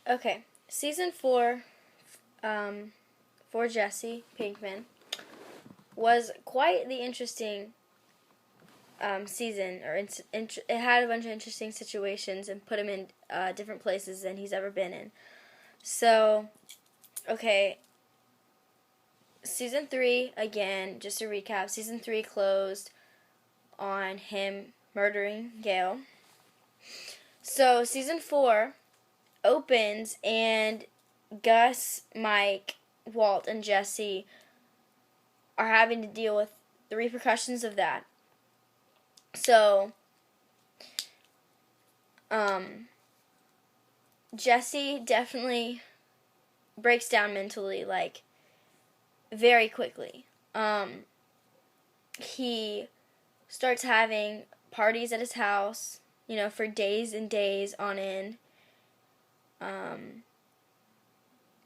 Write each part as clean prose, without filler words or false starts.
Okay, season 4 for Jesse Pinkman was quite the interesting season. It had a bunch of interesting situations and put him in different places than he's ever been in. So, okay, season 3, again, just to recap, season 3 closed on him murdering Gail. So, season 4 opens and Gus, Mike, Walt, and Jesse are having to deal with the repercussions of that. So, Jesse definitely breaks down mentally, like, very quickly. He starts having parties at his house, for days and days on end. And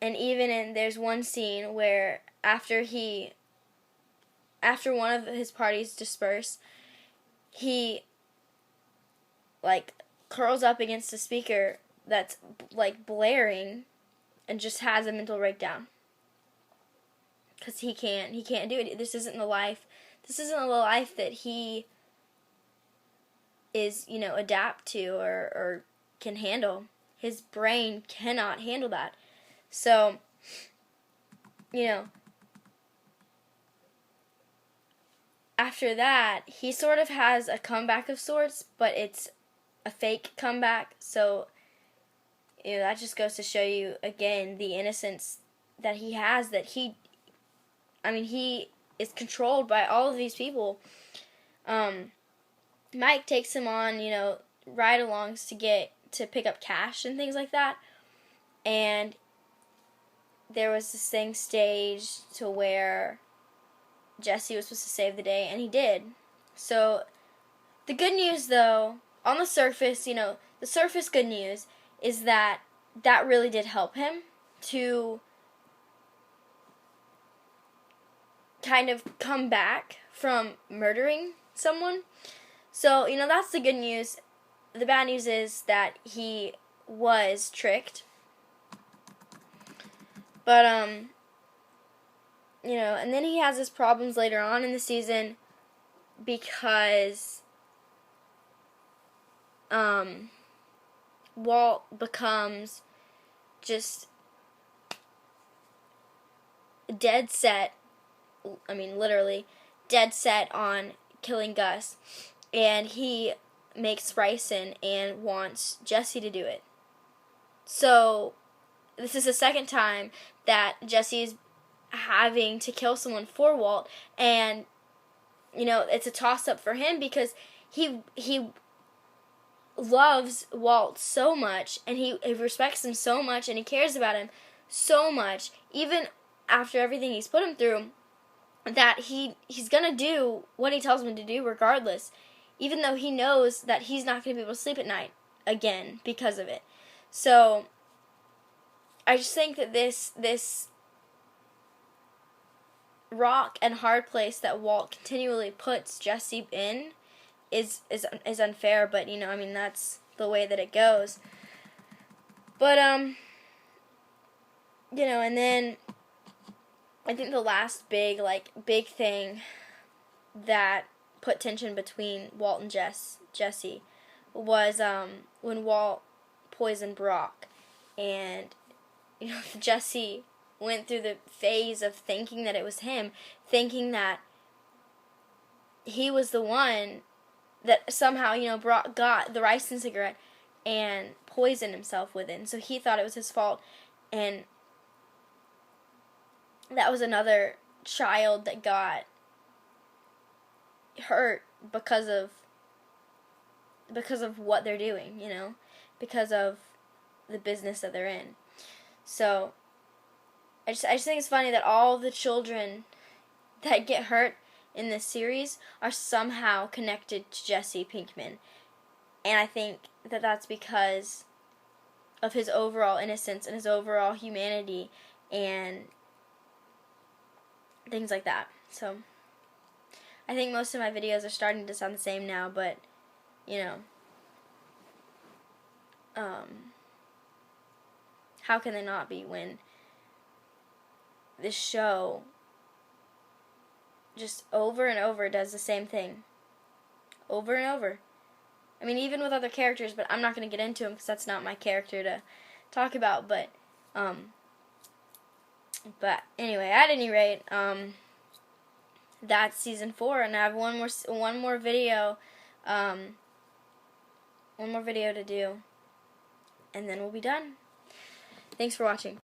even there's one scene where after one of his parties disperse, he, like, curls up against a speaker that's, like, blaring and just has a mental breakdown. Because he can't do it. This isn't the life that he is, adapt to or can handle. His brain cannot handle that. So, after that, he sort of has a comeback of sorts, but it's a fake comeback. So, that just goes to show you, again, the innocence that he has, that he is controlled by all of these people. Mike takes him on, ride-alongs to pick up cash and things like that. And there was this thing staged to where Jesse was supposed to save the day, and he did. So, the good news, though, on the surface, the surface good news is that really did help him to kind of come back from murdering someone. So, that's the good news. The bad news is that he was tricked. But, and then he has his problems later on in the season because, Walt becomes just dead set, literally, dead set on killing Gus. And he makes ricin and wants Jesse to do it. So, this is the second time that Jesse is having to kill someone for Walt, and it's a toss-up for him because he loves Walt so much, and he respects him so much, and he cares about him so much, even after everything he's put him through, that he's gonna do what he tells him to do regardless, even though he knows that he's not gonna be able to sleep at night again because of it. So, I just think that this rock and hard place that Walt continually puts Jesse in is unfair, but that's the way that it goes. But and then I think the last big thing that put tension between Walt and Jesse was when Walt poisoned Brock, and Jesse went through the phase of thinking that it was him, thinking that he was the one that somehow, Brock got the ricin cigarette and poisoned himself with it. And so he thought it was his fault, and that was another child that got hurt because of what they're doing, because of the business that they're in. So, I just think it's funny that all the children that get hurt in this series are somehow connected to Jesse Pinkman. And I think that that's because of his overall innocence and his overall humanity and things like that. So, I think most of my videos are starting to sound the same now, but, how can they not be when this show just over and over does the same thing. Over and over. I mean, even with other characters, but I'm not going to get into them because that's not my character to talk about. But anyway, at any rate, that's season 4, and I have one more video to do, and then we'll be done. Thanks for watching.